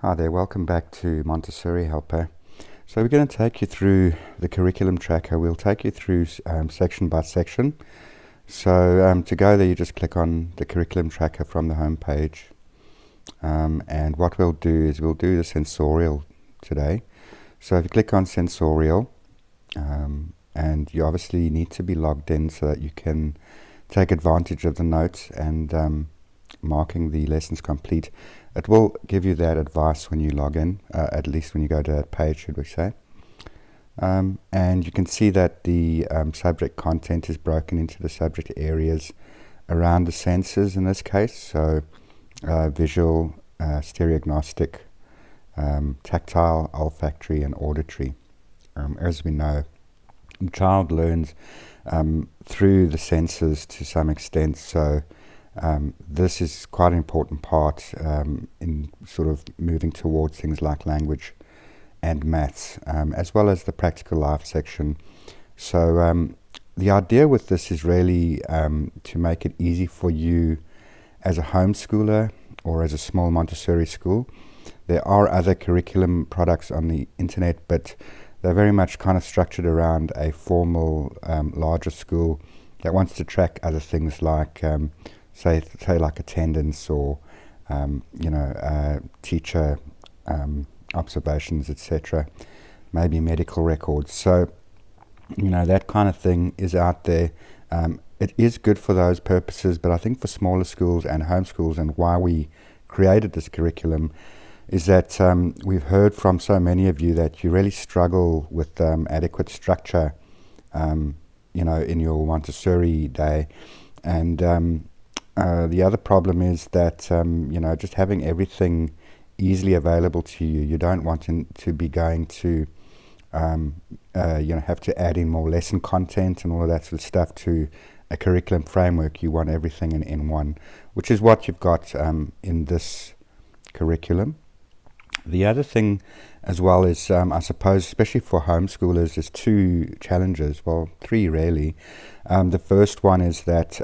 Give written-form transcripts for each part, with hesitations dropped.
Hi there, welcome back to Montessori Helper. So we're going to take you through the curriculum tracker. We'll take you through section by section. So to go there, you just click on the curriculum tracker from the home page. And what we'll do is we'll do the Sensorial today. So if you click on Sensorial, and you obviously need to be logged in so that you can take advantage of the notes and marking the lessons complete. It will give you that advice when you log in, at least when you go to that page, should we say. And you can see that the subject content is broken into the subject areas around the senses in this case. So visual, stereognostic, tactile, olfactory and auditory. As we know, the child learns through the senses to some extent, so this is quite an important part in sort of moving towards things like language and maths, as well as the practical life section. So the idea with this is really to make it easy for you as a homeschooler or as a small Montessori school. There are other curriculum products on the internet, but they're very much kind of structured around a formal larger school that wants to track other things like say like attendance or teacher observations, etc., maybe medical records. So that kind of thing is out there. It is good for those purposes, but I think for smaller schools and homeschools, and why we created this curriculum, is that we've heard from so many of you that you really struggle with adequate structure in your Montessori day. And the other problem is that just having everything easily available to you, you don't want to be going to have to add in more lesson content and all of that sort of stuff to a curriculum framework. You want everything in one, which is what you've got in this curriculum. The other thing as well is, I suppose, especially for homeschoolers, there's two challenges, well, three really. The first one is that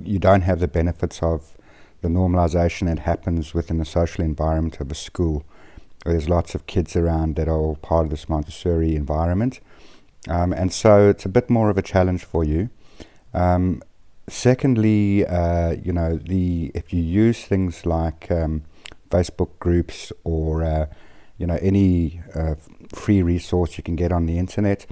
you don't have the benefits of the normalization that happens within the social environment of a school, where there's lots of kids around that are all part of this Montessori environment. And so it's a bit more of a challenge for you. Secondly, if you use things like Facebook groups or any free resource you can get on the internet,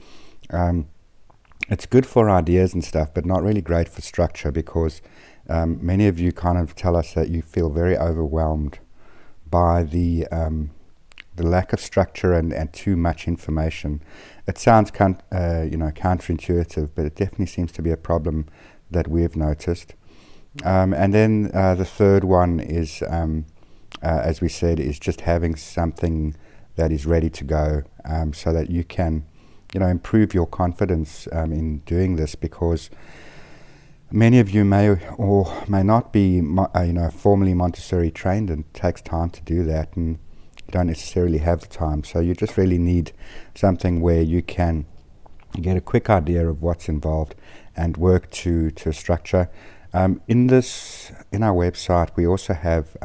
it's good for ideas and stuff, but not really great for structure, because many of you kind of tell us that you feel very overwhelmed by the lack of structure and too much information. It sounds counterintuitive, but it definitely seems to be a problem that we've noticed. And then the third one is, as we said, is just having something that is ready to go, so that you can improve your confidence in doing this, because many of you may or may not be formally Montessori trained, and it takes time to do that, and you don't necessarily have the time. So you just really need something where you can get a quick idea of what's involved and work to a structure. In our website, we also have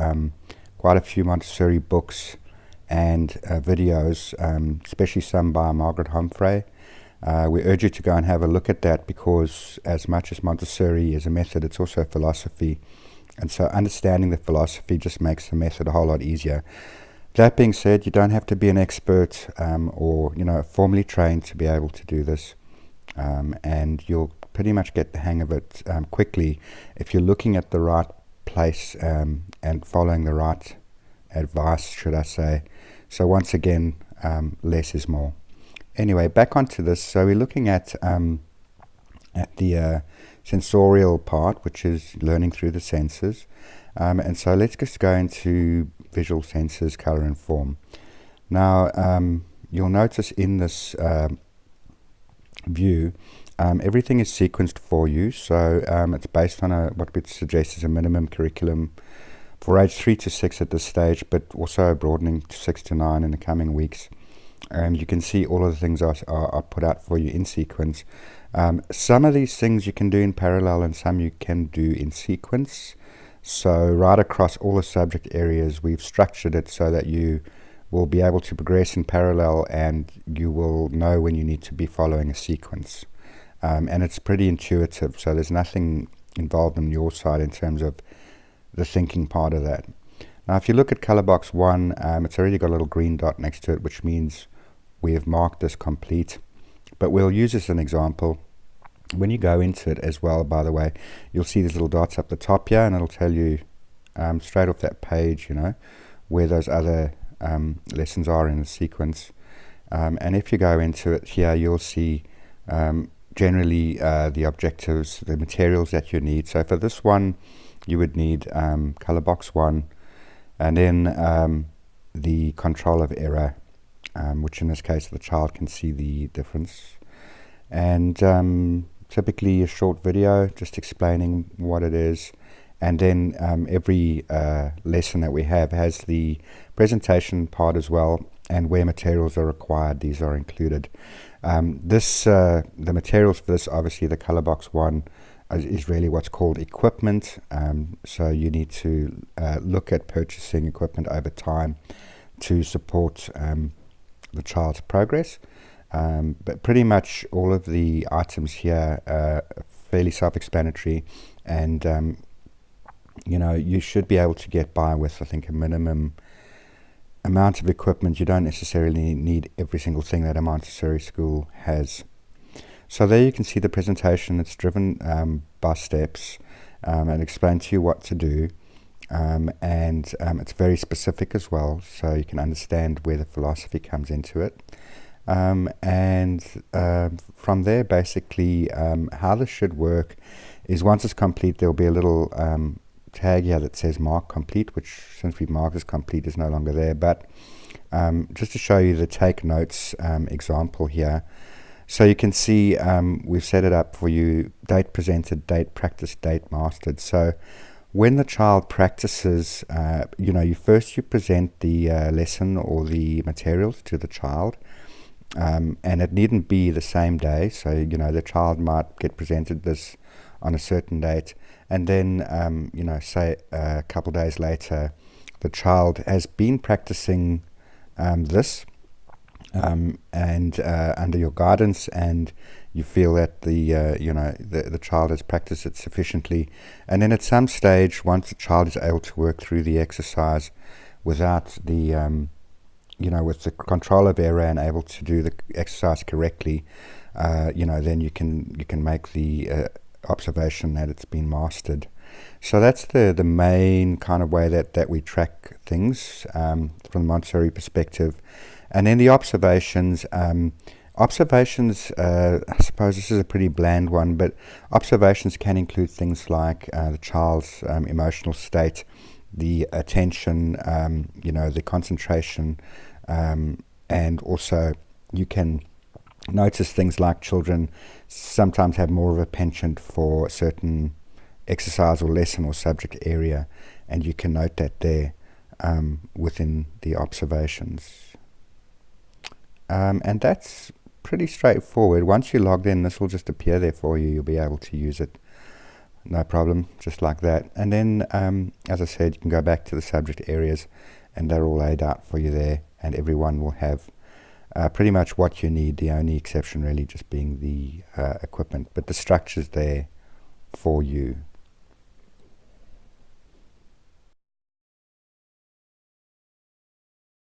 quite a few Montessori books and videos, especially some by Margaret Humphrey. We urge you to go and have a look at that, because as much as Montessori is a method, it's also a philosophy. And so understanding the philosophy just makes the method a whole lot easier. That being said, you don't have to be an expert or formally trained to be able to do this. And you'll pretty much get the hang of it quickly if you're looking at the right place and following the right advice, should I say. So once again, less is more. Anyway, back onto this. So we're looking at the sensorial part, which is learning through the senses. And so let's just go into visual senses, color and form. Now, you'll notice in this view, everything is sequenced for you. So it's based on what we'd suggest is a minimum curriculum for age 3 to 6 at this stage, but also broadening to 6 to 9 in the coming weeks. And you can see all of the things are put out for you in sequence. Some of these things you can do in parallel, and some you can do in sequence. So right across all the subject areas, we've structured it so that you will be able to progress in parallel, and you will know when you need to be following a sequence. And it's pretty intuitive, so there's nothing involved on your side in terms of the thinking part of that. Now, if you look at color box 1, it's already got a little green dot next to it, which means we have marked this complete. But we'll use this as an example. When you go into it as well, by the way, you'll see these little dots up the top here, and it'll tell you straight off that page, where those other lessons are in the sequence. And if you go into it here, you'll see generally the objectives, the materials that you need. So for this one, you would need color box 1, and then the control of error, which in this case the child can see the difference, and typically a short video just explaining what it is. And then every lesson that we have has the presentation part as well, and where materials are required, these are included. The materials for this, obviously the color box 1, is really what's called equipment. So you need to look at purchasing equipment over time to support the child's progress. But pretty much all of the items here are fairly self-explanatory, and you should be able to get by with, I think, a minimum amount of equipment. You don't necessarily need every single thing that a Montessori school has. So there you can see the presentation. It's driven by steps and explains to you what to do, and it's very specific as well, so you can understand where the philosophy comes into it. And from there, basically, how this should work is, once it's complete, there'll be a little tag here that says mark complete, which, since we've marked as complete, is no longer there. But just to show you the take notes example here, so you can see we've set it up for you: date presented, date practiced, date mastered. So when the child practices, you present the lesson or the materials to the child, and it needn't be the same day. So the child might get presented this on a certain date, and then say a couple days later the child has been practicing this and under your guidance, and you feel that the child has practiced it sufficiently, and then at some stage, once the child is able to work through the exercise without the with the control of error and able to do the exercise correctly, then you can make the observation that it's been mastered. So that's the main kind of way that we track things from the Montessori perspective. And then the observations, I suppose this is a pretty bland one, but observations can include things like the child's emotional state, the attention, the concentration, and also you can notice things like children sometimes have more of a penchant for a certain exercise or lesson or subject area, and you can note that there within the observations. And that's pretty straightforward. Once you're logged in, this will just appear there for you. You'll be able to use it, no problem, just like that. And then, as I said, you can go back to the subject areas, and they're all laid out for you there, and everyone will have pretty much what you need, the only exception really just being the equipment, but the structure's there for you.